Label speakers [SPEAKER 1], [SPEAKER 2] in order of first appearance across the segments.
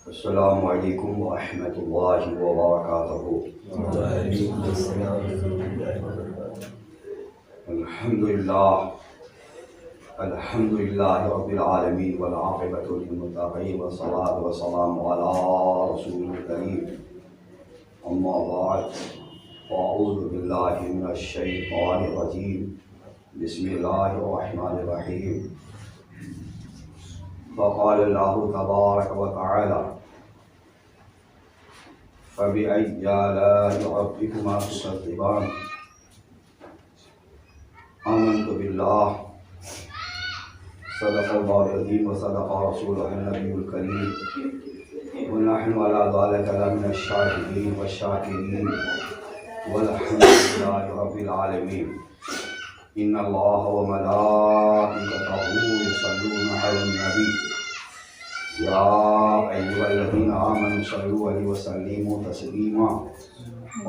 [SPEAKER 1] السلام علیکم ورحمۃ اللہ وبرکاتہ۔ الحمد للہ رب العالمین والعاقبۃ للمتقین والصلاۃ والسلام علی رسول الکریم، اما بعد فاعوذ باللہ من الشیطان الرجیم، بسم اللہ الرحمن الرحیم۔ فقال اللہ تبارک وتعالی فبأي آلاء ربكما تكذبان۔ آمنت بالله صدق الله العظيم وصدق رسوله النبي الكريم ونحن على ذلك لمن الشاهدين والشاكرين والحمد لله رب العالمين۔ إن الله وملائكته يصلون على النبي يا أيها الذين آمنوا صلوا عليه وسلموا تسليما۔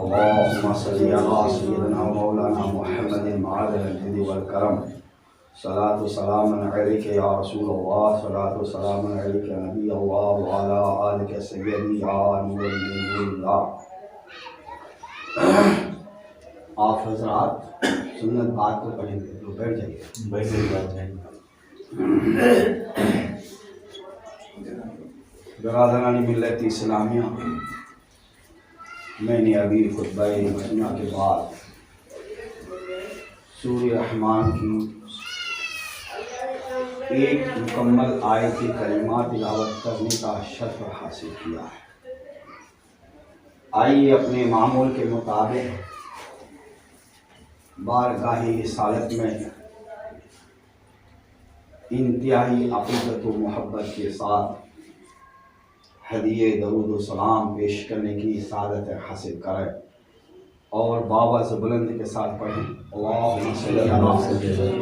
[SPEAKER 1] اللهم صل على سيدنا ومولانا محمد معدن الجود والكرم، صلاة وسلام عليك يا رسول الله، صلاة وسلام عليك يا نبي الله وعلى آلك سيدي يا نور الله۔ آپ حضرات سنت بات کو پڑھیں گے تو بیٹھ جائیے۔ برادران ملت اسلامیہ، میں نے ابھی خطبہ مجمع کے بعد سورہ رحمان کی ایک مکمل آیت کریمہ تلاوت کرنے کا شرف حاصل کیا ہے۔ آئیے اپنے معمول کے مطابق بارگاہ رسالت میں انتہائی عقیدت و محبت کے ساتھ ہدیے درود و سلام پیش کرنے کی سعادت حاصل کریں اور بآواز بلند کے ساتھ پڑھیں۔ اللہم صلی علی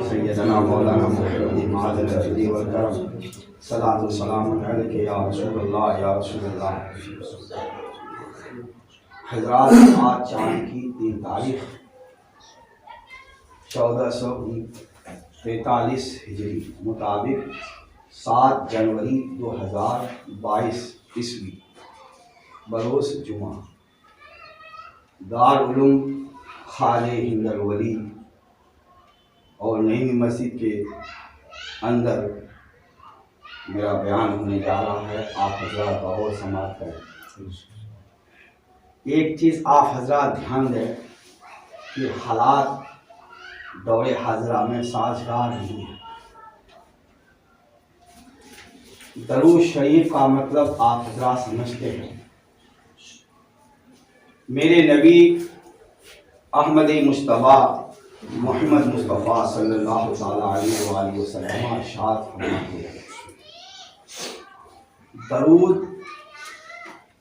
[SPEAKER 1] سیدنا مولانا محمد معدن الجود والکرم، صلاۃ و سلام علیک یا رسول اللہ یا رسول اللہ۔ حضرات، آج چاند کی 3 تاریخ 1443 ہجری مطابق 7 جنوری 2022 عیسوی بروز جمعہ، دارالعلوم خواجہ ہند الولی اور نئی مسجد کے اندر میرا بیان ہونے جا رہا ہے۔ آپ حضرات غور سماعت کریں۔ ایک چیز آپ حضرات دھیان دیں کہ حالات دور حاضرہ میں سازگار نہیں ہے۔ درود شریف کا مطلب آپ حضرات سمجھتے ہیں۔ میرے نبی احمد مصطفیٰ محمد مصطفیٰ صلی اللہ تعالیٰ علیہ وآلہ وسلم ارشاد فرماتے ہیں، درود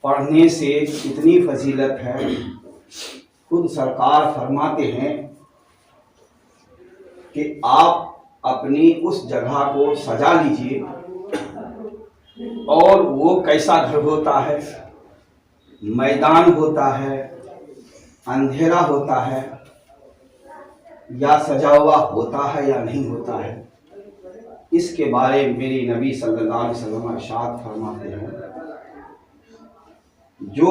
[SPEAKER 1] پڑھنے سے کتنی فضیلت ہے۔ خود سرکار فرماتے ہیں کہ آپ اپنی اس جگہ کو سجا لیجئے، اور وہ کیسا گھر ہوتا ہے؟ میدان ہوتا ہے، اندھیرا ہوتا ہے، یا سجا ہوا ہوتا ہے یا نہیں ہوتا ہے؟ اس کے بارے میں میری نبی صلی اللہ علیہ وسلم ارشاد فرماتے ہیں، جو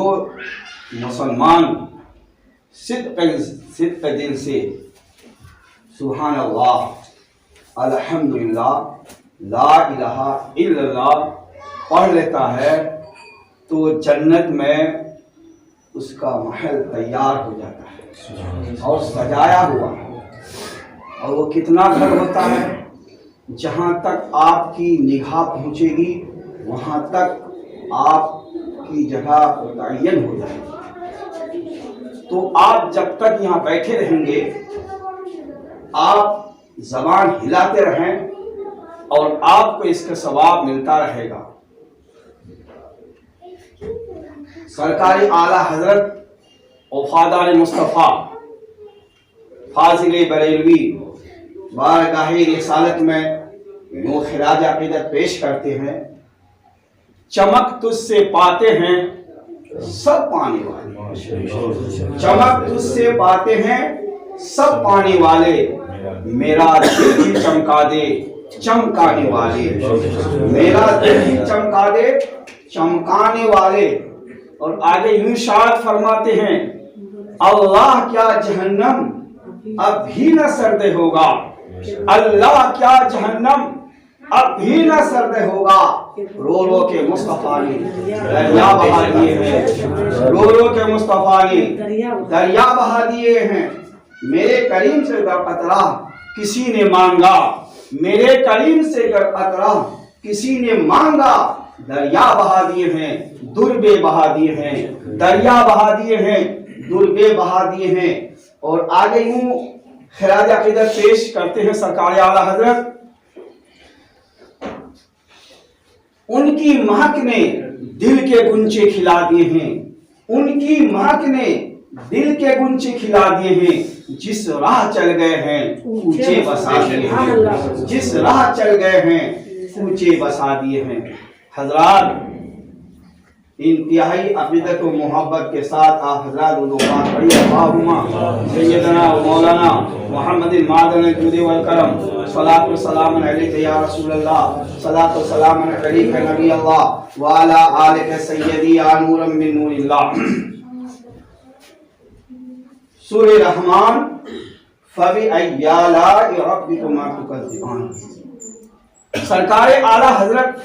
[SPEAKER 1] مسلمان صدق دل سے سبحان اللہ الحمدللہ لا الہ الا اللہ پڑھ لیتا ہے تو جنت میں اس کا محل تیار ہو جاتا ہے اور سجایا ہوا ہے۔ اور وہ کتنا گھر ہوتا ہے؟ جہاں تک آپ کی نگاہ پہنچے گی وہاں تک آپ کی جگہ متعین ہو جائے گی۔ تو آپ جب تک یہاں بیٹھے رہیں گے، آپ زبان ہلاتے رہیں اور آپ کو اس کا ثواب ملتا رہے گا۔ سرکار اعلیٰ حضرت وفادار مصطفیٰ فاضل بریلوی بارگاہ رسالت میں یوں خراج عقیدت پیش کرتے ہیں، چمک تجھ سے پاتے ہیں سب پانے والے، چمک تجھ سے پاتے ہیں سب پانے والے، میرا دل ہی چمکا دے چمکانے والے، میرا دل ہی چمکا دے چمکانے والے. اور آگے یوں ارشاد فرماتے ہیں اللہ کیا جہنم اب بھی نہ سرد ہوگا, اللہ کیا جہنم اب بھی نہ سرد ہوگا. رو رو کے مصطفیٰ نے دریا بہا دیے ہیں, رو رو کے مصطفیٰ نے دریا بہا دیے ہیں. میرے کریم سے گر قطرہ کسی نے مانگا, میرے کریم سے گر قطرہ کسی نے مانگا, دریا بہا دیے ہیں, دربے بہا دیے ہیں, دریا بہا دیے ہیں, دربے بہا دیے ہیں. اور آگے یوں خراج عقیدت پیش کرتے ہیں سرکار اعلیٰ حضرت, ان کی مہک نے دل کے گنچے کھلا دیے ہیں, ان کی مہک نے دل کے گنچے کھلا دیے ہیں. جس راہ چل گئے ہیں اونچے بسا دیے ہیں, جس راہ چل گئے ہیں اونچے بسا دیے ہیں. حضرات انتہائی عقیدت و محبت کے ساتھ آپ حضرات اردو پاک پڑھیے. اللہم سیدنا و مولانا محمد معدن الجود والکرم, صلاۃ و سلام علیک یا رسول اللہ, صلاۃ و سلام علیک نبی اللہ وعلی آلک سیدی یا نورا من نور اللہ. سورہ رحمان فبأی آلاء ربکما تکذبان. سرکار اعلیٰ حضرت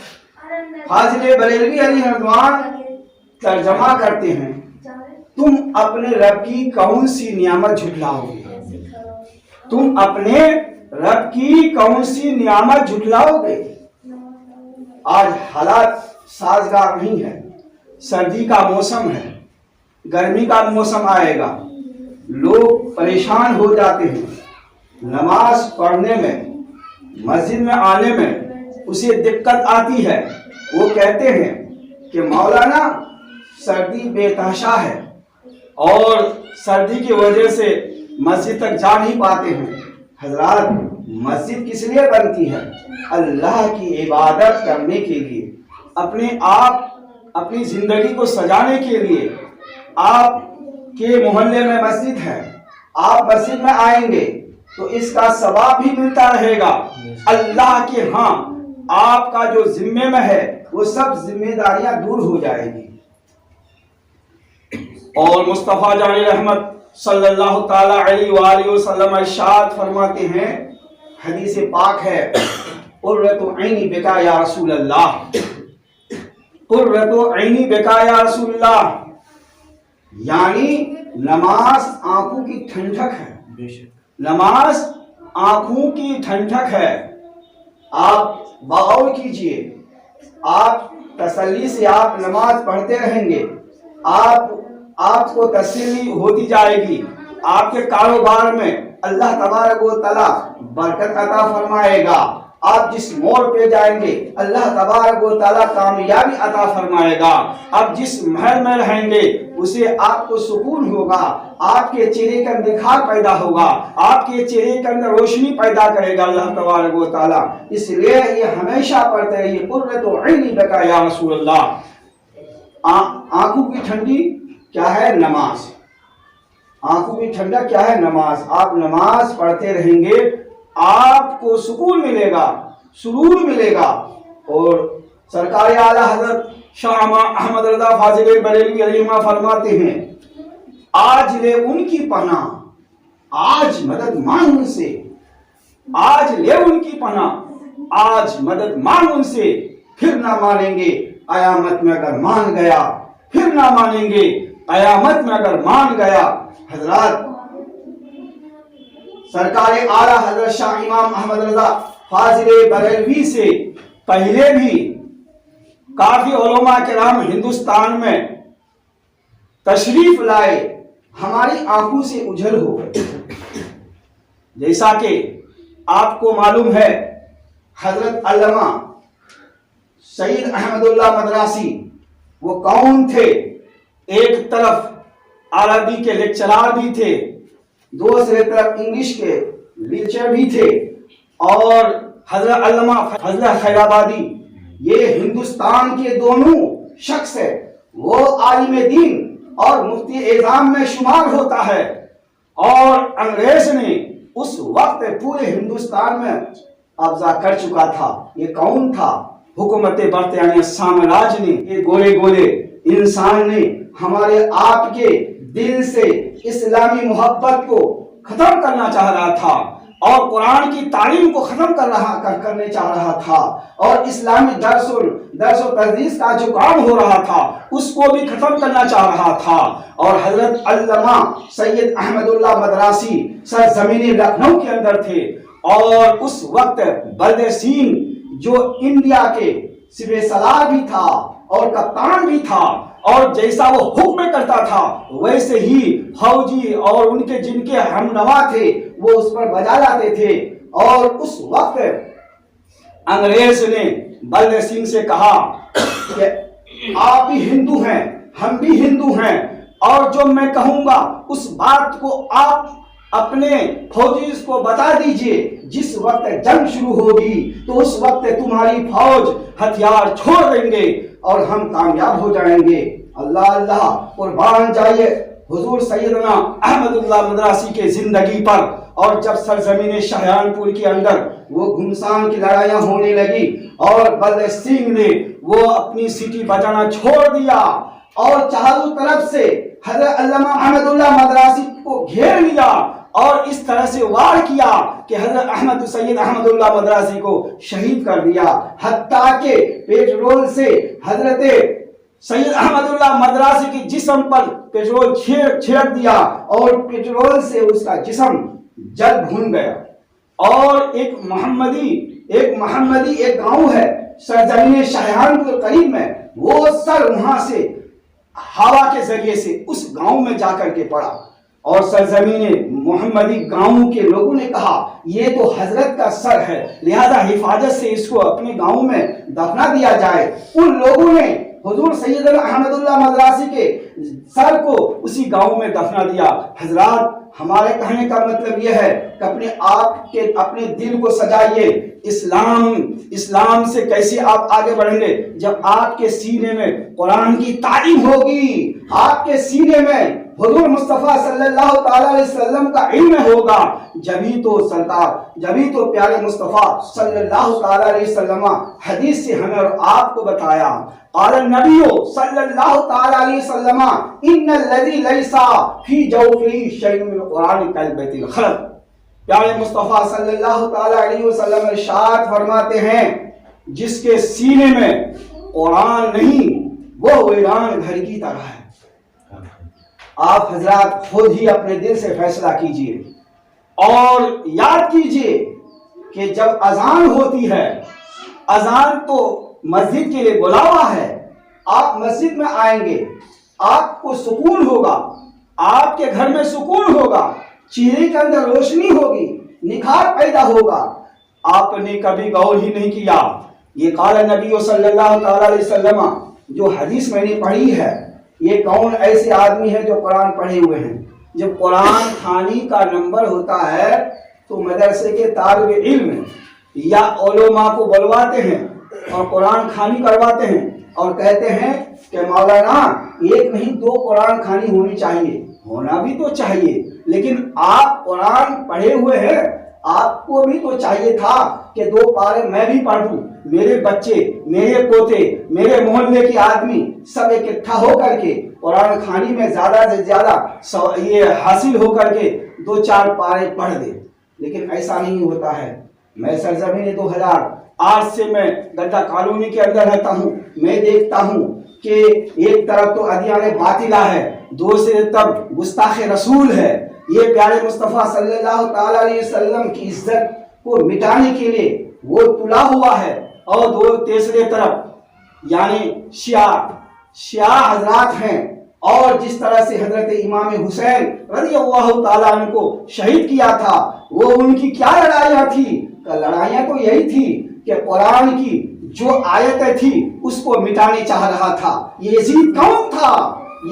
[SPEAKER 1] فاضل بریلوی علیہ رضوان ترجمہ کرتے ہیں تم اپنے رب کی کون سی نعمت جھٹلاؤ گے, تم اپنے رب کی کون سی نعمت جھٹلاؤ گے. آج حالات سازگار نہیں ہے, سردی کا موسم ہے, گرمی کا موسم آئے گا, لوگ پریشان ہو جاتے ہیں. نماز پڑھنے میں, مسجد میں آنے میں اسے دقت آتی ہے. وہ کہتے ہیں کہ مولانا سردی بے تحاشا ہے اور سردی کی وجہ سے مسجد تک جا نہیں پاتے ہیں. حضرات مسجد کس لیے بنتی ہے؟ اللہ کی عبادت کرنے کے لیے, اپنے آپ اپنی زندگی کو سجانے کے لیے. آپ کے محلے میں مسجد ہے, آپ مسجد میں آئیں گے تو اس کا ثواب بھی ملتا رہے گا. اللہ کے ہاں آپ کا جو ذمے میں ہے وہ سب ذمہ داریاں دور ہو جائے گی. اور مصطفیٰ جان رحمت صلی اللہ تعالی علیہ وآلہ وسلم ارشاد فرماتے ہیں, حدیث پاک ہے, قرۃ عینی بکا یا رسول اللہ, قرۃ عینی بکا یا رسول اللہ. یعنی نماز آنکھوں کی ٹھنڈک ہے, نماز آنکھوں کی ٹھنڈک ہے. آپ بغور کیجئے, آپ تسلی سے آپ نماز پڑھتے رہیں گے, آپ کو تسلی ہوتی جائے گی. آپ کے کاروبار میں اللہ تبارک و تعالی برکت عطا فرمائے گا. آپ جس موڑ پہ جائیں گے اللہ تبارک و تعالی کامیابی عطا فرمائے گا. آپ جس محل میں رہیں گے اسے آپ کو سکون ہوگا, آپ کے چہرے کے اندر نکھار پیدا ہوگا, آپ کے چہرے کے اندر روشنی پیدا کرے گا اللہ تبارک و تعالی. اس لیے یہ ہمیشہ پڑھتے رہیے قرۃ عینی بکا یا رسول اللہ. آنکھوں کی ٹھنڈی کیا ہے؟ نماز. آنکھوں کی ٹھنڈک کیا ہے؟ نماز. آپ نماز پڑھتے رہیں گے, آپ کو سکون ملے گا, سرور ملے گا. اور سرکار اعلیٰ حضرت شاہ احمد رضا فاضل بریلوی علیہ فرماتے ہیں آج لے ان کی پناہ, آج مدد مانگ ان سے, آج لے ان کی پناہ, آج مدد مانگ ان سے, پھر نہ مانیں گے قیامت میں اگر مان گیا, پھر نہ مانیں گے قیامت میں اگر مان گیا. حضرات سرکار اعلیٰ حضرت شاہ امام احمد رضا فاضل بریلوی سے پہلے بھی کافی علماء کرام ہندوستان میں تشریف لائے, ہماری آنکھوں سے اجھل ہو گئے. جیسا کہ آپ کو معلوم ہے حضرت علامہ سید احمد اللہ مدراسی وہ کون تھے؟ ایک طرف عربی کے لیکچرار بھی تھے, دوسرے طرف انگلش کے لیکچر بھی تھے. اور حضرت علامہ فضل خیر آبادی یہ ہندوستان کے دونوں شخص ہے, وہ عالم دین اور مفتی اعظام میں شمار ہوتا ہے. اور انگریز نے اس وقت پورے ہندوستان میں قبضہ کر چکا تھا. یہ کون تھا؟ حکومت برطانیہ سامراج نے، یہ گولے گولے انسان نے ہمارے آپ کے دل سے اسلامی محبت کو ختم کرنا چاہ رہا تھا، اور قرآن کی تعلیم کو ختم کرنے چاہ رہا تھا، اور اسلامی درس و تدریس کا جو کام ہو رہا تھا اس کو بھی ختم کرنا چاہ رہا تھا۔ اور حضرت علامہ سید احمد اللہ مدراسی سرزمین لکھنؤ کے اندر تھے، اور اس وقت بلد سنگھ جو انڈیا کے سپہ سالار بھی تھا اور کپتان بھی تھا، اور جیسا وہ حکم کرتا تھا ویسے ہی فوجی اور ان کے جن کے ہمنوا تھے وہ اس پر بجا لاتے تھے۔ اور اس وقت انگریز نے بلد سنگھ سے کہا کہ آپ بھی ہندو ہیں، ہم بھی ہندو ہیں، اور جو میں کہوں گا اس بات کو آپ اپنے فوجی کو بتا دیجئے، جس وقت جنگ شروع ہوگی تو اس وقت تمہاری فوج ہتھیار چھوڑ دیں گے اور ہم کامیاب ہو جائیں گے۔ اللہ اللہ، قربان جائیے حضور سیدنا احمد اللہ مدراسی کے زندگی پر۔ اور جب سرزمین شاہجہان پور کے اندر وہ گھمسان کی لڑائیاں ہونے لگی اور بلد سنگھ نے وہ اپنی سیٹی بجانا چھوڑ دیا اور چاروں طرف سے حضرت علامہ احمد اللہ مدراسی کو گھیر لیا اور اس طرح سے وار کیا کہ حضرت سید احمد اللہ مدراسی کو شہید کر دیا، حتیٰ کہ پیٹرول سے حضرت سید احمد اللہ مدراسی کے جسم پر پیٹرول چھڑک دیا اور پیٹرول سے اس کا جسم جل بھون گیا۔ اور ایک محمدی ایک گاؤں ہے سرزمین شاہجہان پور قریب میں، وہ سر وہاں سے ہوا کے ذریعے سے اس گاؤں میں جا کر کے پڑا، اور سرزمین محمدی گاؤں کے لوگوں نے کہا یہ تو حضرت کا سر ہے، لہذا حفاظت سے اس کو اپنے گاؤں میں دفنا دیا جائے۔ ان لوگوں نے حضور سیدنا احمد اللہ مدراسی کے سر کو اسی گاؤں میں دفنا دیا۔ حضرات، ہمارے کہنے کا مطلب یہ ہے کہ اپنے دل کو سجائیے۔ اسلام سے کیسے آپ آگے بڑھیں گے؟ جب آپ کے سینے میں قرآن کی تعلیم ہوگی، آپ کے سینے میں حضور مصطفیٰ صلی اللہ تعالی علیہ وسلم کا علم ہوگا، جبھی تو پیارے مصطفیٰ صلی اللہ تعالی علیہ وسلم حدیث سے ہمیں اور آپ کو بتایا، قال النبی صلی اللہ تعالی علیہ وسلم ان الذی لیس فی جوفہ شیء من القرآن کالبیت الخرب۔ پیارے مصطفیٰ صلی اللہ تعالی علیہ وسلم ارشاد فرماتے ہیں جس کے سینے میں قرآن نہیں وہ ویران گھر کی طرح ہے۔ آپ حضرات خود ہی اپنے دل سے فیصلہ کیجئے اور یاد کیجئے کہ جب اذان ہوتی ہے، اذان تو مسجد کے لیے بلاوا ہے، آپ مسجد میں آئیں گے، آپ کو سکون ہوگا، آپ کے گھر میں سکون ہوگا، چہرے کے اندر روشنی ہوگی، نکھار پیدا ہوگا۔ آپ نے کبھی غور ہی نہیں کیا یہ قال نبی صلی اللہ تعالی علیہ وسلم جو حدیث میں نے پڑھی ہے، یہ کون ایسے آدمی ہے جو قرآن پڑھے ہوئے ہیں؟ جب قرآن خوانی کا نمبر ہوتا ہے تو مدرسے کے طالب علم یا علماء کو بلواتے ہیں اور قرآن خوانی کرواتے ہیں اور کہتے ہیں کہ مولانا ایک نہیں دو قرآن خوانی ہونی چاہیے، ہونا بھی تو چاہیے، لیکن آپ قرآن پڑھے ہوئے ہیں، آپ کو بھی تو چاہیے تھا کہ دو پارے میں بھی پڑھ دوں، میرے بچے، میرے پوتے، میرے محلے کے آدمی سب اکٹھا ہو کر کے قرآن خوانی میں زیادہ سے زیادہ یہ حاصل ہو کر کے دو چار پارے پڑھ دے، لیکن ایسا نہیں ہوتا ہے۔ میں سرزمین 2008 سے میں گڈھا کالونی کے اندر رہتا ہوں، میں دیکھتا ہوں کہ ایک طرف تو ادیان باطلہ ہے، دوسری طرف گستاخ رسول ہے۔ یہ پیارے مصطفیٰ صلی اللہ تعالی علیہ وسلم کی عزت کو مٹانے کے لیے وہ تلا ہوا ہے، اور تیسرے طرف یعنی شیعہ حضرات ہیں، اور جس طرح سے حضرت امام حسین رضی اللہ تعالیٰ عنہ کو شہید کیا تھا، وہ ان کی کیا لڑائیاں تھی؟ لڑائیاں تو یہی تھی کہ قرآن کی جو آیتیں تھی اس کو مٹانے چاہ رہا تھا۔ یہ یزید کون تھا؟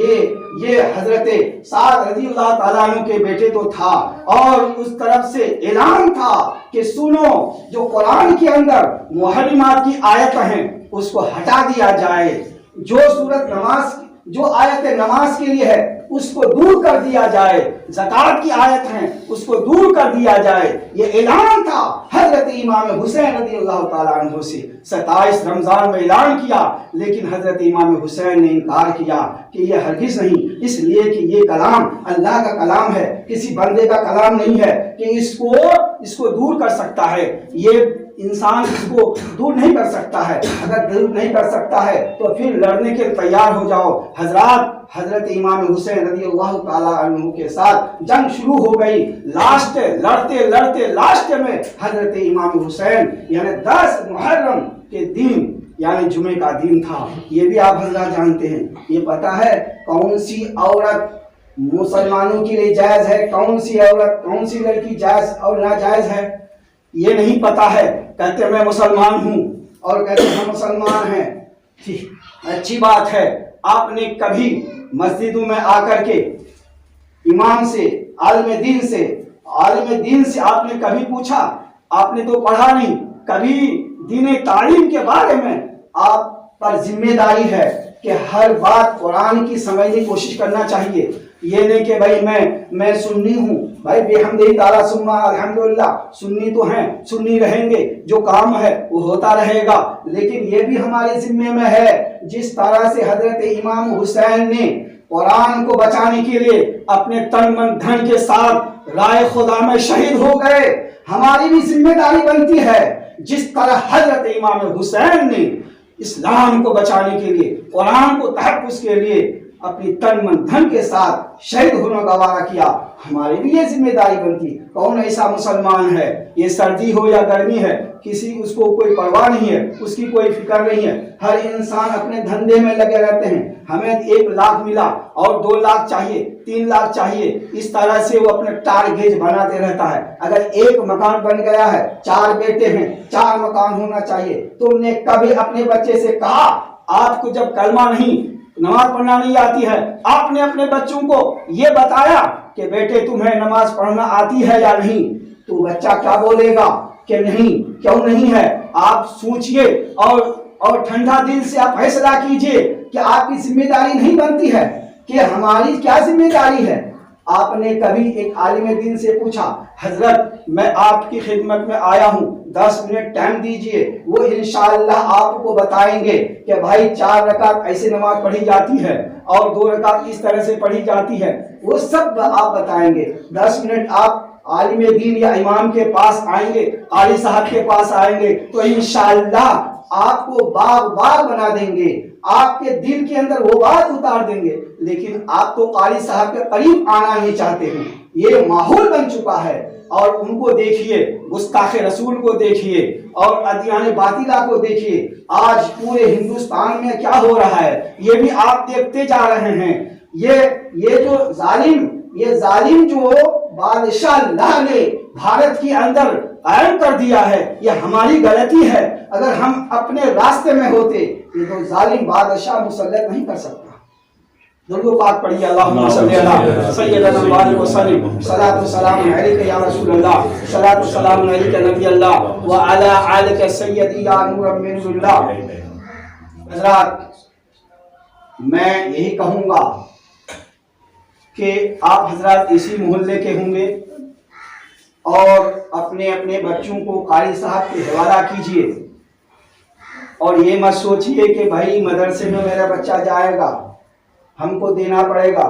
[SPEAKER 1] یہ حضرت سعد رضی اللہ تعالیٰ عنہ کے بیٹے تو تھا، اور اس طرف سے اعلان تھا کہ سنو جو قرآن کے اندر محرمات کی آیتیں ہیں اس کو ہٹا دیا جائے، جو آیت نماز کے لیے ہے اس کو دور کر دیا جائے، زکوٰۃ کی آیت ہیں اس کو دور کر دیا جائے۔ یہ اعلان تھا حضرت امام حسین رضی اللہ تعالیٰ عنہ سے، 27 رمضان میں اعلان کیا، لیکن حضرت امام حسین نے انکار کیا کہ یہ ہرگز نہیں، اس لیے کہ یہ کلام اللہ کا کلام ہے، کسی بندے کا کلام نہیں ہے کہ اس کو دور کر سکتا ہے، یہ انسان اس کو دور نہیں کر سکتا ہے۔ اگر دور نہیں کر سکتا ہے تو پھر لڑنے کے تیار ہو جاؤ۔ حضرت امام حسین رضی اللہ تعالیٰ عنہ کے ساتھ جنگ شروع ہو گئی۔ لڑتے لاسٹ میں حضرت امام حسین یعنی 10 محرم کے دن یعنی جمعے کا دن تھا، یہ بھی آپ حضرات جانتے ہیں۔ یہ پتہ ہے کون سی عورت مسلمانوں کے لیے جائز ہے، کون سی عورت کون سی لڑکی جائز اور ناجائز ہے، یہ نہیں پتا ہے۔ کہتے میں مسلمان ہوں اور کہتے ہم مسلمان ہیں، اچھی بات ہے۔ آپ نے کبھی مسجدوں میں آ کر کے امام سے عالم دین سے آپ نے کبھی پوچھا؟ آپ نے تو پڑھا نہیں کبھی۔ دین تعلیم کے بارے میں آپ پر ذمہ داری ہے کہ ہر بات قرآن کی سمجھنے کی کوشش کرنا چاہیے۔ یہ نہیں کہ بھائی میں سنی ہوں، بھائی بحمدہ تعالیٰ ثم الحمدللہ، سنی تو ہیں، سنی رہیں گے، جو کام ہے وہ ہوتا رہے گا۔ لیکن یہ بھی ہمارے ذمے میں ہے، جس طرح سے حضرت امام حسین نے قرآن کو بچانے کے لیے اپنے تن من دھن کے ساتھ رائے خدا میں شہید ہو گئے، ہماری بھی ذمہ داری بنتی ہے جس طرح حضرت امام حسین نے اسلام کو بچانے کے لیے، قرآن کو تحفظ کے لیے اپنی تن من دھن کے ساتھ شہید ہونا گوارا کیا، ہماری بھی یہ ذمہ داری بنتی۔ کون ایسا مسلمان ہے، یہ سردی ہو یا گرمی ہے، اس کو کوئی پرواہ نہیں ہے، اس کی کوئی فکر نہیں ہے، ہر انسان اپنے دھندے میں لگے رہتے ہیں۔ ہمیں 1 لاکھ ملا اور 2 لاکھ چاہیے، 3 لاکھ چاہیے، اس طرح سے وہ اپنے ٹارگیٹ بناتے رہتا ہے۔ اگر 1 مکان بن گیا ہے، 4 بیٹے ہیں، 4 مکان ہونا چاہیے۔ تم نے کبھی اپنے بچے سے کہا، آپ کو جب کلمہ نہیں، نماز پڑھنا نہیں آتی ہے، آپ نے اپنے بچوں کو یہ بتایا کہ بیٹے تمہیں نماز پڑھنا آتی ہے یا نہیں؟ تو بچہ کیا بولے گا کہ نہیں، کیوں نہیں ہے؟ آپ سوچئے اور ٹھنڈا دل سے آپ فیصلہ کیجئے کہ آپ کی ذمہ داری نہیں بنتی ہے کہ ہماری کیا ذمہ داری ہے۔ آپ نے کبھی ایک عالم دین سے پوچھا، حضرت میں آپ کی خدمت میں آیا ہوں، 10 منٹ ٹائم دیجئے، وہ انشاءاللہ آپ کو بتائیں گے کہ بھائی 4 رکعت ایسے نماز پڑھی جاتی ہے اور 2 رکعت اس طرح سے پڑھی جاتی ہے، وہ سب آپ بتائیں گے۔ 10 منٹ آپ عالم دین یا امام کے پاس آئیں گے، قاری صاحب کے پاس آئیں گے تو انشاءاللہ آپ کو باغ بنا دیں گے، آپ کے دل کے اندر وہ بات اتار دیں گے۔ لیکن آپ تو قاری صاحب کے قریب آنا نہیں چاہتے ہیں، یہ ماحول بن چکا ہے۔ اور ان کو دیکھیے، گستاخ رسول کو دیکھیے اور ادیان باطلہ کو دیکھیے، آج پورے ہندوستان میں کیا ہو رہا ہے یہ بھی آپ دیکھتے جا رہے ہیں۔ یہ جو ظالم جو بادشاہ اللہ نے بھارت کے اندر قائم کر دیا ہے، یہ ہماری غلطی ہے۔ اگر ہم اپنے راستے میں ہوتے یہ تو ظالم بادشاہ مسلط نہیں کر سکتا۔ درود پاک پڑھیے، اللہم صلی علی سیدنا محمد وسلم، صلاۃ والسلام علیک یا رسول اللہ، صلاۃ والسلام علیک نبی اللہ وعلی آلک سیدی یا نور من اللہ۔ حضرات، میں یہی کہوں گا کہ آپ حضرات اسی محلے کے ہوں گے اور اپنے بچوں کو قاری صاحب کے حوالہ کیجئے، اور یہ مت سوچئے کہ بھائی مدرسے میں میرا بچہ جائے گا، ہم کو دینا پڑے گا۔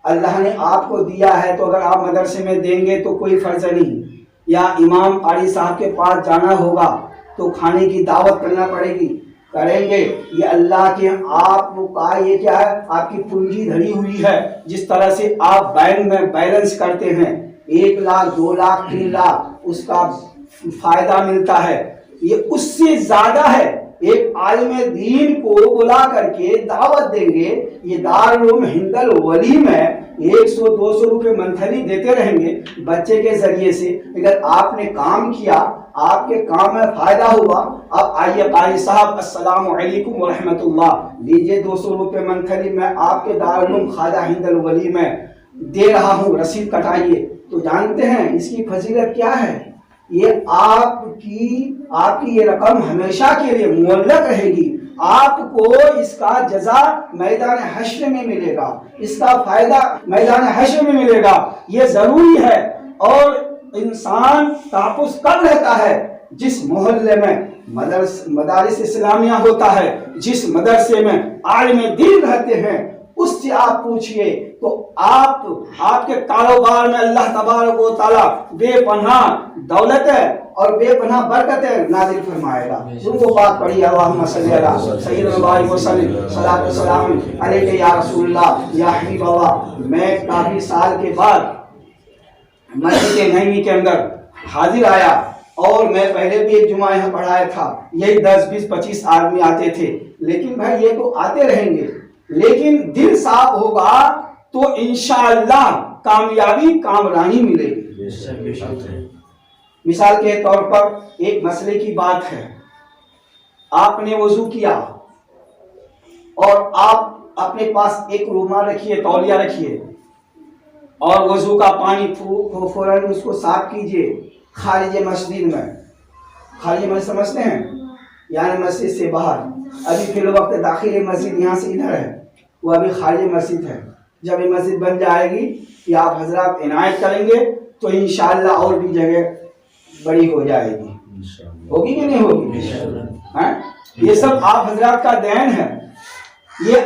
[SPEAKER 1] اللہ نے آپ کو دیا ہے تو اگر آپ مدرسے میں دیں گے تو کوئی فرض نہیں، یا امام قاری صاحب کے پاس جانا ہوگا تو کھانے کی دعوت کرنا پڑے گی، کریں گے۔ یہ اللہ کے آپ کا یہ کیا ہے، آپ کی پونجی دھری ہوئی ہے۔ جس طرح سے آپ بینک میں بیلنس کرتے ہیں، 1 لاکھ 2 لاکھ 3 لاکھ اس کا فائدہ ملتا ہے، یہ اس سے زیادہ ہے۔ ایک عالم دین کو بلا کر کے دعوت دیں گے، یہ دارالعلوم ہند الولی میں 100-200 روپے منتھلی دیتے رہیں گے بچے کے ذریعے سے۔ اگر آپ نے کام کیا، آپ کے کام میں فائدہ ہوا، اب آئیے قاری صاحب السلام علیکم ورحمۃ اللہ، لیجئے 200 روپے منتھلی میں آپ کے دارالعلوم خواجہ ہند الولی میں دے رہا ہوں، رسید کٹائیے۔ تو جانتے ہیں اس کی فضیلت کیا ہے؟ یہ آپ کی یہ رقم ہمیشہ کے لیے معلق رہے گی، آپ کو اس کا جزا میدان حشر میں ملے گا، اس کا فائدہ میدان حشر میں ملے گا، یہ ضروری ہے۔ اور انسان تحفظ کب رہتا ہے؟ جس محلے میں مدارس اسلامیہ ہوتا ہے، جس مدرسے میں عالم دین رہتے ہیں، اس سے آپ پوچھئے تو آپ کے کاروبار میں اللہ تبارک و تعالیٰ بے پناہ دولت ہے اور بے پناہ برکت ہے نازل فرمائے گا۔ ان کو بات پڑھی، اللہم صلی علی سیدنا محمد وسلم، صلاۃ و سلام علیک یا رسول اللہ یا حبیب اللہ۔ میں کافی سال کے بعد مسجد نبوی کے اندر حاضر آیا، اور میں پہلے بھی ایک جمعہ یہاں پڑھایا تھا، یہی 10 20 25 آدمی آتے تھے، لیکن بھائی یہ تو آتے رہیں گے، لیکن دل صاف ہوگا تو انشاءاللہ کامیابی کامرانی ملے گی۔ مثال کے طور پر ایک مسئلے کی بات ہے، آپ نے وضو کیا اور آپ اپنے پاس ایک رومال رکھیے، تولیہ رکھیے، اور وضو کا پانی فوراً اس کو صاف کیجئے خارج مسجد میں۔ خارج مسجد سمجھتے ہیں؟ یعنی مسجد سے باہر۔ ابھی فی الوقت داخل مسجد یہاں سے ادھر ہے، وہ ابھی خارج مسجد ہے۔ جب یہ مسجد بن جائے گی یا آپ حضرات عنایت کریں گے تو انشاءاللہ اور بھی جگہ بڑی ہو جائے گی، ہوگی کہ نہیں ہوگی؟ یہ سب آپ حضرات کا دین ہے، یہ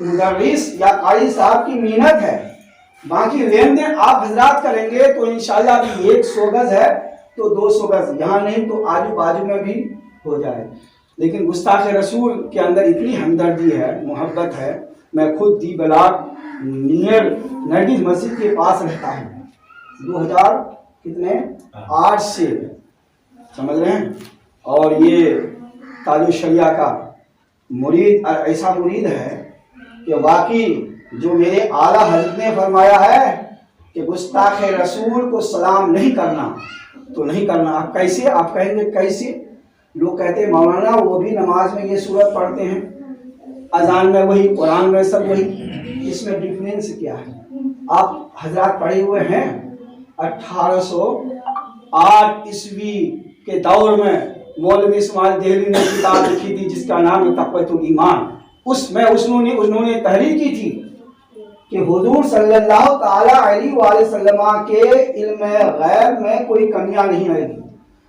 [SPEAKER 1] مدرس یا قاری صاحب کی محنت ہے۔ باقی لین دین آپ حضرات کریں گے تو انشاءاللہ ابھی 100 گز ہے تو 200 گز یہاں نہیں تو آجو باجو میں بھی ہو جائے۔ لیکن گستاخ رسول کے اندر اتنی ہمدردی ہے، محبت ہے۔ میں خود دی بلاک نیئر نرگس مسجد کے پاس رہتا ہوں، 2008 سے، سمجھ رہے ہیں؟ اور یہ تاج الشریعہ کا مرید ایسا مرید ہے کہ واقعی جو میرے اعلیٰ حضرت نے فرمایا ہے کہ گستاخ رسول کو سلام نہیں کرنا تو نہیں کرنا۔ آپ کیسے؟ آپ کہیں گے کیسے؟ لوگ کہتے ہیں مولانا وہ بھی نماز میں یہ سورت پڑھتے ہیں، اذان میں وہی، قرآن میں سب وہی، اس میں ڈفرینس کیا ہے؟ آپ حضرات پڑھے ہوئے ہیں 1808 عیسوی کے دور میں مولوی اسماعیل دہلوی نے کتاب لکھی تھی جس کا نام ہے تقویۃ الایمان۔ اس میں انہوں نے تحریر کی تھی کہ حضور صلی اللہ تعالی علیہ وآلہ وسلم کے علم غیب میں کوئی کمیاں نہیں آئے گی۔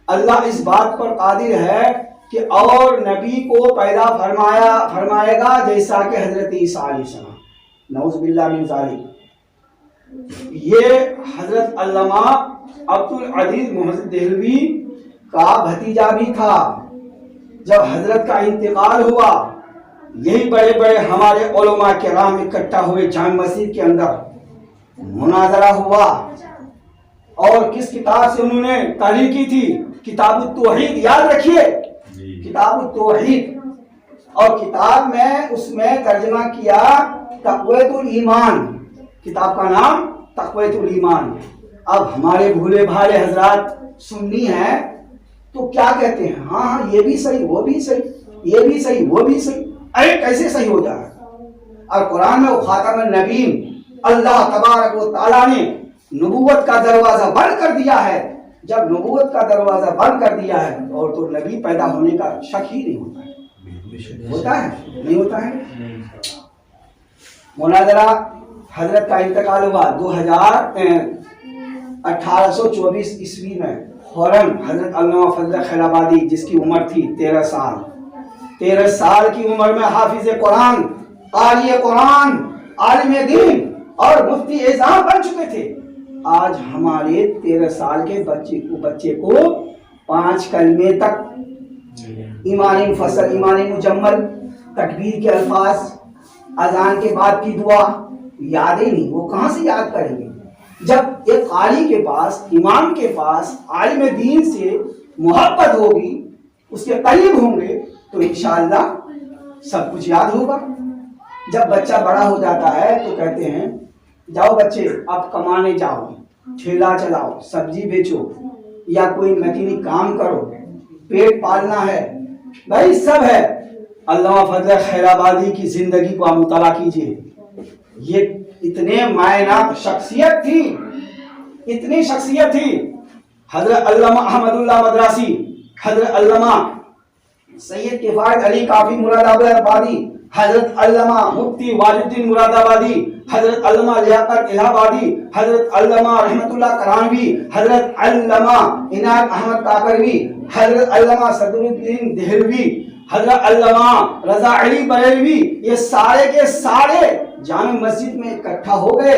[SPEAKER 1] اللہ اس بات پر قادر ہے کہ اور نبی کو پیدا فرمائے گا جیسا کہ حضرت عیسیٰ علیہ السلام، نعوذ باللہ من ذالک۔ یہ حضرت علامہ عبدالعزیز محمد دہلوی کا بھتیجا بھی تھا۔ جب حضرت کا انتقال ہوا، یہی بڑے بڑے ہمارے علماء کرام اکٹھا ہوئے جامع مسجد کے اندر، مناظرہ ہوا، اور کس کتاب سے انہوں نے تحریر کی تھی؟ کتاب التوحید، یاد رکھیے، کتاب التوحید۔ اور کتاب میں اس میں ترجمہ کیا تقویۃ الایمان، کتاب کا نام تقویۃ الایمان۔ اب ہمارے بھولے بھالے حضرات سنی ہیں تو کیا کہتے ہیں؟ ہاں یہ بھی صحیح، وہ بھی صحیح، یہ بھی صحیح، وہ بھی صحیح۔ ارے کیسے صحیح ہو جائے؟ اور قرآن میں وہ خاتم النبیین، اللہ تبارک و تعالیٰ نے نبوت کا دروازہ بند کر دیا ہے۔ جب نبوت کا دروازہ بند کر دیا ہے اور تو نبی پیدا ہونے کا شک ہی نہیں ہوتا ہے۔ ہوتا ہے؟ نہیں ہوتا ہے۔ مناظرہ، حضرت کا انتقال ہوا 1824 عیسوی میں، فوراً حضرت علامہ فضل خیر آبادی جس کی عمر تھی 13 سال کی عمر میں حافظ قرآن، قاری قرآن، عالم دین اور مفتی اعظام بن چکے تھے۔ آج ہمارے 13 سال کے بچے کو 5 کلمے تک، ایمان مفصل، ایمان مجمل، تکبیر کے الفاظ، اذان کے بعد کی دعا یاد ہی نہیں۔ وہ کہاں سے یاد کریں گے؟ جب ایک قاری کے پاس، امام کے پاس عالم دین سے محبت ہوگی، اس کے قریب ہوں گے تو انشاءاللہ سب کچھ یاد ہوگا۔ جب بچہ بڑا ہو جاتا ہے تو کہتے ہیں جاؤ بچے اب کمانے جاؤ، ٹھیلا چلاؤ، سبزی بیچو، یا کوئی مکینک کام کرو، پیٹ پالنا ہے، بھائی سب ہے۔ علامہ فضل خیر آبادی کی زندگی کو آپ مطالعہ کیجئے، یہ اتنے معنات شخصیت تھی، اتنی شخصیت تھی۔ حضرت علامہ احمد اللہ مدراسی، حضرت علامہ سید کفایت علی کافی مراد آبادی، حضرت علامہ مفتی واجد الدین مراد آبادی، حضرت علامہ لیاقت الہ آبادی، حضرت علامہ رحمت اللہ کرانوی، حضرت علامہ عنایت احمد کاکروی، حضرت علامہ صدر الدین دہلوی، حضرت علامہ رضا علی بریلوی، یہ سارے کے سارے جامع مسجد میں اکٹھا ہو گئے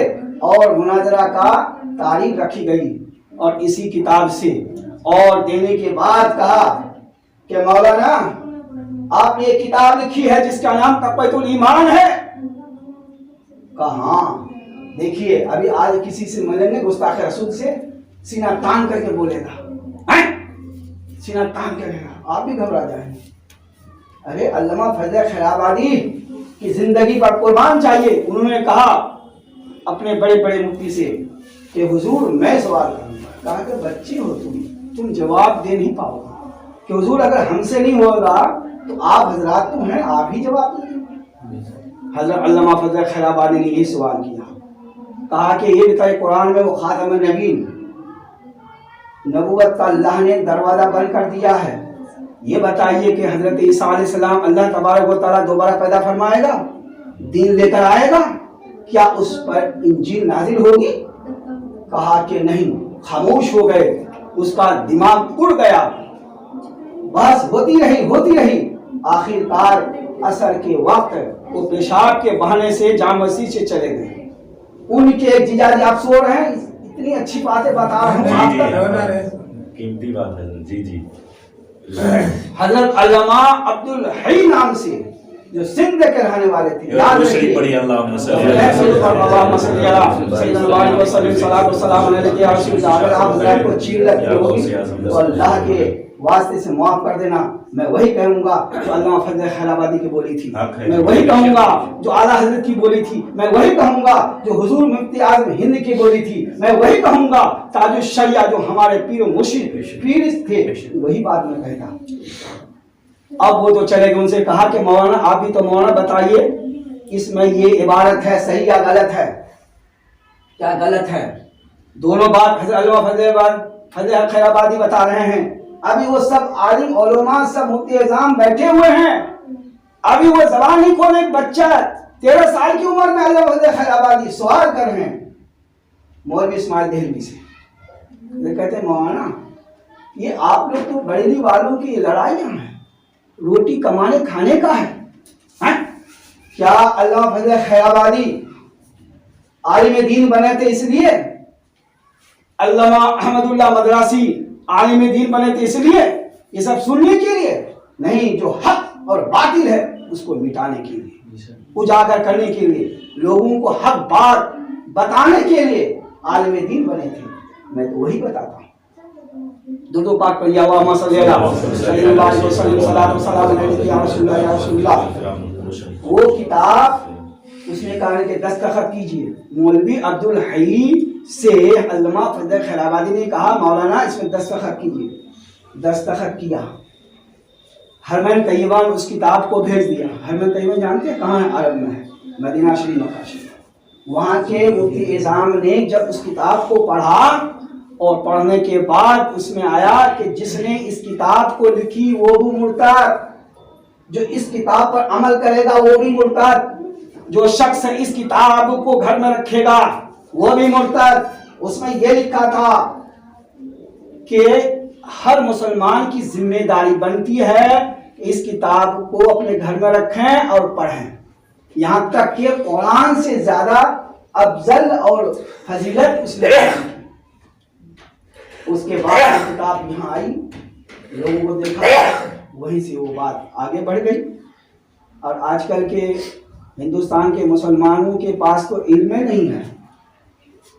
[SPEAKER 1] اور مناظرہ کا تاریخ رکھی گئی، اور اسی کتاب سے اور دینے کے بعد کہا کہ مولانا آپ نے ایک کتاب لکھی ہے جس کا نام تقویۃ الایمان ہے. کہا ہاں. دیکھیے ابھی آج کسی سے ملیں گے گستاخ رسول سے سینہ تان کر کے بولے گا، سینہ تان کرے گا، آپ بھی گھبرا جائیں گے. ارے علامہ فضل خیر آبادی کی زندگی پر قربان چاہیے. انہوں نے کہا اپنے بڑے بڑے مفتی سے کہ حضور میں سوال کروں گا. کہا کہ بچے ہو تم جواب دے نہیں پاؤ گا کہ حضور اگر ہم سے نہیں ہوگا تو آپ حضرات تو ہیں، آپ ہی جواب دیں. حضرت علامہ فضل خیر آبادی نے یہ سوال کیا. کہا کہ یہ بتائے قرآن میں وہ خاتم النبیین نبوت کا اللہ نے دروازہ بند کر دیا ہے، یہ بتائیے کہ حضرت عیسیٰ علیہ السلام اللہ تبارک و تعالیٰ دوبارہ پیدا فرمائے گا، دین لے کر آئے گا، کیا اس پر انجیل نازل ہوگی؟ کہا کہ نہیں. خاموش ہو گئے، اس کا دماغ اڑ گیا. بس ہوتی رہی. آخر کار عصر کے وقت وہ پیشاب کے بہانے سے جامع مسجد سے چلے گئے. ان کے ایک جیجا جی آپ سو رہے ہیں، اتنی اچھی باتیں بتا رہے ہیں،
[SPEAKER 2] قیمتی بات ہے. جی
[SPEAKER 1] حضرت علامہ عبدالحی نام سے جو سندھ کے رہنے والے تھے. یاد رکھیے
[SPEAKER 2] اللہم صلی
[SPEAKER 1] اللہ کو چیر لگتی ہوگی تو اللہ کے واسطے سے معاف کر دینا. میں وہی کہوں گا جو علامہ فضل خیر آبادی کی بولی تھی، میں وہی کہوں گا جو اعلیٰ حضرت کی بولی تھی، میں وہی کہوں گا جو حضور مفتی اعظم ہند کی بولی تھی، میں وہی کہوں گا تاج الشریعہ جو ہمارے پیر و مرشد پیر تھے، وہی بات میں کہتا. اب وہ تو چلے گئے. ان سے کہا کہ مولانا آپ بھی تو مولانا بتائیے اس میں یہ عبارت ہے صحیح یا غلط ہے؟ کیا غلط ہے؟ دونوں بات حضرت علامہ فضل خیر آبادی بتا رہے ہیں. ابھی وہ سب عالم علماء سب مفتی اعظام بیٹھے ہوئے ہیں، ابھی وہ زبان نہیں کھولے. ایک بچہ 13 سال کی عمر میں علامہ فضل خیر آبادی سوال کر رہے ہیں مولوی اسماعیل دہلوی سے. وہ کہتے ہیں مولانا یہ آپ لوگ تو بریلی والوں کی لڑائیاں ہیں، روٹی کمانے کھانے کا ہے. کیا علامہ فضل خیر آبادی عالم دین بنے تھے اس لیے؟ علامہ احمد اللہ مدراسی عالم دین بنے تھے اس لیے؟ یہ سب سننے کے لیے نہیں، جو حق اور باطل ہے اس کو مٹانے کے لیے، اجاگر کرنے کے لیے، لوگوں کو حق بات بتانے کے لیے عالم دین بنے تھے. میں تو وہی بتاتا ہوں. درود پاک پڑھیے اللہم صلی اللہ علیہ وسلم صلاۃ و سلام علیک یا رسول اللہ یا رسول اللہ. وہ کتاب اس نے کہا کہ دستخط کیجئے. مولوی عبدالحی سے علامہ فضل خیر آبادی نے کہا مولانا اس میں دستخط کیجئے. دستخط کیا. حرمین طیبہ نے اس کتاب کو بھیج دیا. حرمین طیبہ جانتے ہیں کہاں ہے؟ عرب میں ہے، مدینہ شریف مکہ شریف. وہاں کے مفتی اعظام نے جب اس کتاب کو پڑھا اور پڑھنے کے بعد اس میں آیا کہ جس نے اس کتاب کو لکھی وہ بھی مرتد، جو اس کتاب پر عمل کرے گا وہ بھی مرتد، جو شخص اس کتاب کو گھر میں رکھے گا وہ بھی مرتد. اس میں یہ لکھا تھا کہ ہر مسلمان کی ذمہ داری بنتی ہے کہ اس کتاب کو اپنے گھر میں رکھیں اور پڑھیں، یہاں تک کہ قرآن سے زیادہ افضل اور فضیلت اس نے. اس کے بعد کتاب یہاں آئی، لوگوں کو دیکھا، وہیں سے وہ بات آگے بڑھ گئی. اور آج کل کے ہندوستان کے مسلمانوں کے پاس تو علم نہیں ہے،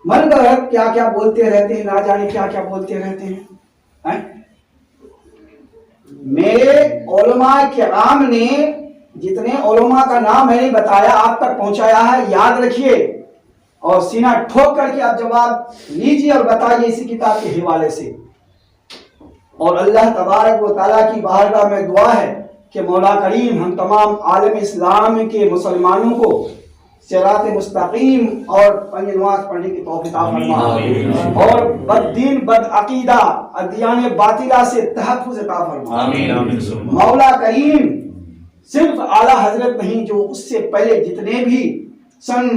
[SPEAKER 1] من گھڑت کیا کیا بولتے رہتے ہیں، نہ جانے کیا کیا بولتے رہتے ہیں. میرے علماء کرام نے جتنے علماء کا نام میں نے بتایا آپ تک پہنچایا ہے، یاد رکھیے اور سینہ ٹھوک کر کے آپ جواب لیجیے اور بتائیے اسی کتاب کے حوالے سے. اور اللہ تبارک و تعالیٰ کی بارگاہ میں دعا ہے کہ مولا کریم ہم تمام عالم اسلام کے مسلمانوں کو صراط مستقیم اور پنج نماز پڑھنے کی توفیق عطا فرما،
[SPEAKER 2] آمین۔
[SPEAKER 1] اور بد دین بد عقیدہ ادیان باطلہ سے تحفظ عطا فرما۔
[SPEAKER 2] آمین آمین
[SPEAKER 1] مولا کریم صرف اعلیٰ حضرت نہیں، جو اس سے پہلے جتنے بھی سن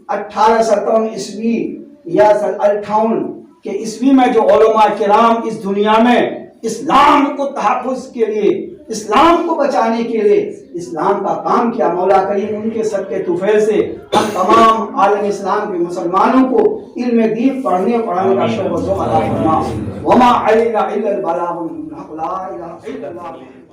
[SPEAKER 1] 1857 عیسوی یا سن 58 کے عیسوی میں جو علماء کرام اس دنیا میں اسلام کو تحفظ کے لیے، اسلام کو بچانے کے لیے اسلام کا کام کیا، مولا کریم ان کے صدقے طفیل سے ہم تمام عالم اسلام کے مسلمانوں کو علم دین پڑھنے پڑھانے کا شوق و ذوق عطا فرما۔ وما علینا الا البلاغ المبین، لا الہ الا اللہ۔